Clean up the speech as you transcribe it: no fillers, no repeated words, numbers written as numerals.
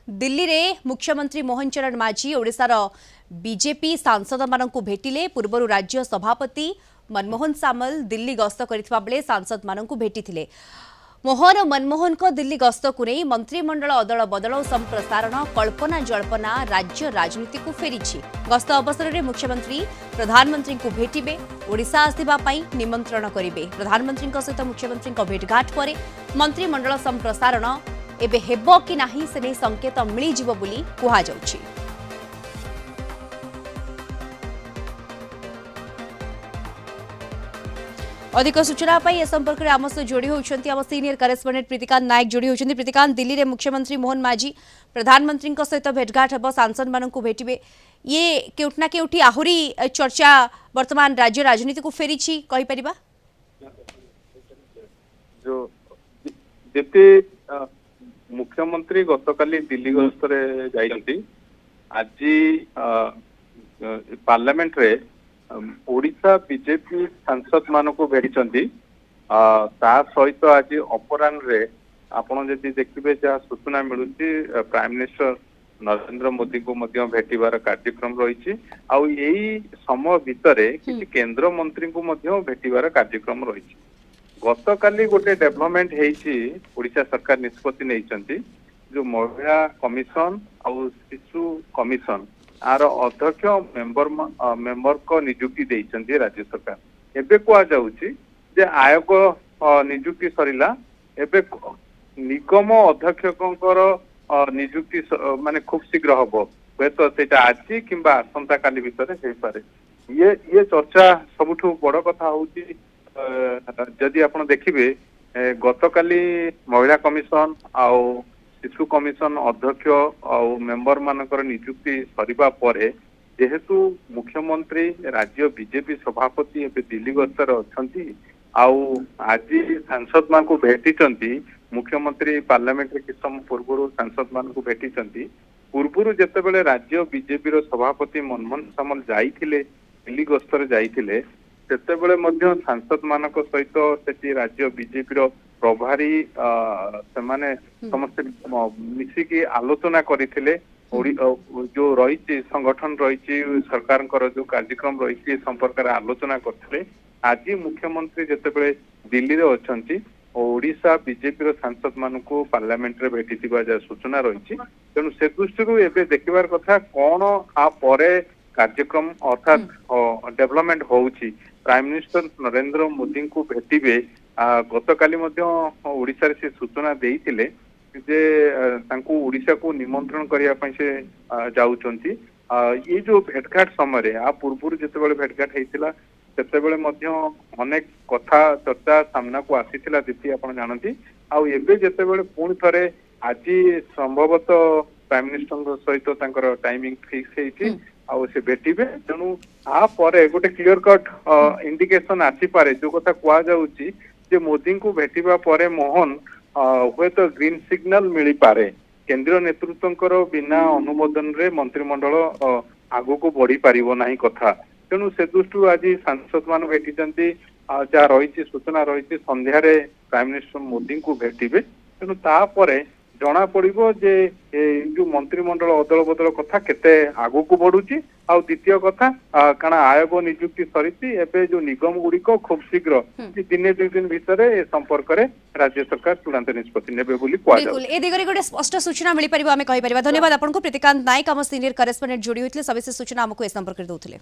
दिल्ली रे मुख्यमंत्री मोहन चरण मांझी ओडिशार बीजेपी सांसद मानक भेटिले। पूर्व राज्य सभापति मनमोहन सामल दिल्ली गस्त करथिबा बेले सांसद मानक भेटिथिले। मोहन और मनमोहन को दिल्ली गस्त को नहीं मंत्रिमंडल अदल बदल और संप्रसारण कल्पना जल्पना राज्य राजनीति को फेरी। गस्त अवसर में मुख्यमंत्री प्रधानमंत्री को भेटिबे, ओडिशा आसिबा पई निमंत्रण करिबे। प्रधानमंत्री सहित मुख्यमंत्री भेटघाट पर मंत्रिमंडल संप्रसारण एबे हेबो कि नाही से नहीं संकेत मिली जिवो बोली कुहा जाउछि। अधिक सूचना ए संपर्क में आम सहित जोड़ी होती आम सीनियर करेस्पोंडेंट प्रीतिकांत नायक जोड़ी होती। प्रीतिकांत, दिल्ली में मुख्यमंत्री मोहन मांझी प्रधानमंत्री सहित भेटघाट हे सांसद मानक भेटे, ये केउठना केउठी आहुरी चर्चा वर्तमान राज्य राजनीति को फेरी कहीपर। जो जेते मुख्यमंत्री गतकाली दिल्ली गस्तरे जाइछंती, आज पार्लियामेंट रे ओडिशा बीजेपी सांसद मानक भेटी सहित आज अपराह रे आपण जदि देखिए जहाँ सूचना मिलूँ प्राइम मिनिस्टर नरेंद्र मोदी को भेटार कार्यक्रम रही आई समय भितर किसी केंद्र मंत्री को भेटार कार्यक्रम रही। गतकाली गोटे डेवलपमेंट ओडिशा सरकार निष्पत्ति नहीं जो महिला कमिशन आउ शिशु कमिशन आर अध्यक्ष मेंबर को नियुक्ति देइछंती राज्य सरकार। एबे कुआ जाउची जे आयोग नियुक्ति सरिला, एबे निगम अध्यक्षकर नियुक्ति माने खूब शीघ्र हबो, हे तो सेटा आज किंबा आसंता काली भितर हे पारे। ये चर्चा सबुठु बड़ कथा होउची। जदि आपण देखिबे गतकाली महिला कमिशन आउ शिशु कमिशन अध्यक्ष और मेंबर मानकर नियुक्ति सरिबा परे जेहेतु मुख्यमंत्री राज्य बीजेपी सभापति एबे दिल्ली गस्तर अछंती आउ आज सांसद मान को भेटिचंती। मुख्यमंत्री पार्लियामेंट रे किछ समय पूर्व सांसद मान को भेटिचंती। पूर्व जेतेबेले राज्य बीजेपी रो सभापति मनमोहन सामल जाइथिले दिल्ली गस्तर जाइथिले सेतेबेले मध्य सांसद मानक सहित सेठी राज्य बीजेपी रो प्रभारी सेमाने समस्त मिसिकी आलोचना करथिले। जो रही संगठन रही सरकार जो कार्यक्रम रही संपर्क में आलोचना करथिले। आज मुख्यमंत्री जेतेबेले दिल्ली रे अछंती ओडिशा बीजेपी रो सांसद मानकु पार्लियामेंट रे भेटिथिबा जा सूचना रही। तेणु से दृष्टि एबे देखिबार कथा कोन आ परे कार्यक्रम अर्थात डेवलपमेंट होउची। प्राइम मिनिस्टर नरेंद्र मोदी को भेटिबे। गतकाली ओडिशा रे से सूचना देइथिले जे तांकू ओडिशा को निमंत्रण करिया पई से जाउचंती। ये जो भेटघाट समय आ पूर्व जेतेबेले भेटघाट हेतिला सेतेबेले अनेक कथा चर्चा सामना को आसीथिला दीप्ति आपण जानती। आउ एबे जेतेबेले पुणी थरे आज संभवतः प्राइम मिनिस्टर सहित तांकर टाइमिंग फिक्स हेछि आउ से भेटिबे। तेणु आ परे गोटे क्लियर कट इंडिकेशन आसी पारे जो कथा कुआ जाउची जे मोदी को भेटिबा परे मोहन हुए तो ग्रीन सिग्नल मिली पारे। केंद्रीय नेतृत्व बिना अनुमोदन रे मंत्रिमंडल आगु को बढ़ी पारिबो नाही कथा। तेणु से दृष्टि आज सांसद मान भेटिचंती जहाँ रही सूचना रही संध्या रे प्राइम मिनिस्टर मोदी को भेटिबे। तेणु तापरे जना पड़िबो जे जो मंत्रिमंडल अदल बदल कथा केते आगु को बढ़ुची। आ द्वितीय कथा कारण आयोग नियुक्ति सरिती एबे जो निगम गुड़िक खूब शीघ्र दिने दुई दिन भितर ए संपर्क रे राज्य सरकार चूड़ांत निष्पत्ति नेबे बोली कुआ जाउ। बिल्कुल ए दिगरे गोटे स्पष्ट सूचना मिली परिबो आमे कहि परिबा। धन्यवाद आपनको प्रीतिकांत नायक हम सीनियर करेस्पोंडेंट जोड़ी होइतले सविशेष सूचना हमको ए संपर्क रे दउथले।